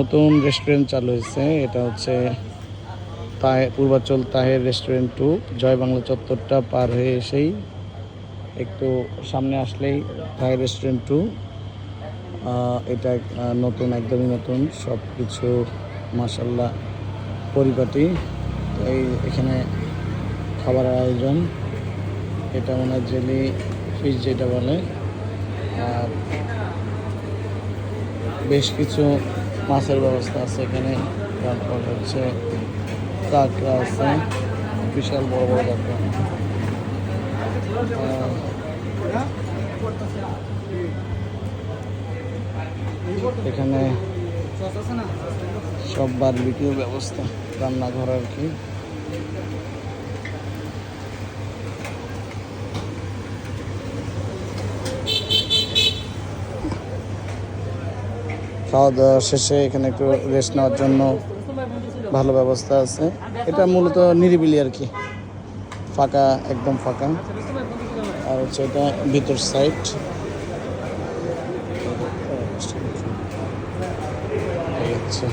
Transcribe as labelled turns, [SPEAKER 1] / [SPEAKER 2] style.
[SPEAKER 1] নতুন রেস্টুরেন্ট চালু হয়েছে। এটা হচ্ছে পূর্বাচল তাহের রেস্টুরেন্ট 2। জয় বাংলা চত্বরটা পার হয়ে এসেই একটু সামনে আসলেই তাহের রেস্টুরেন্ট 2। এটা নতুন, একদমই নতুন, সব কিছু মাশাআল্লাহ পরিপাটি। এই এখানে খাবারের আয়োজন, এটা মনে হয় জেলি ফিশ যেটা বলে, আর বেশ কিছু মাছের ব্যবস্থা আছে এখানে। তারপর হচ্ছে কাঁকড়া আছে, বিশাল বড় বড় কাঁকড়া। এখানে সব বারবিকিউ ব্যবস্থা, রান্নাঘর আর কি। খাওয়া দাওয়া শেষে এখানে একটু রেস্ট নেওয়ার জন্য ভালো ব্যবস্থা আছে। এটা মূলত নিরিবিলি আর কি, ফাঁকা, একদম ফাঁকা। আর হচ্ছে এটা ভিতর সাইড। এই হচ্ছে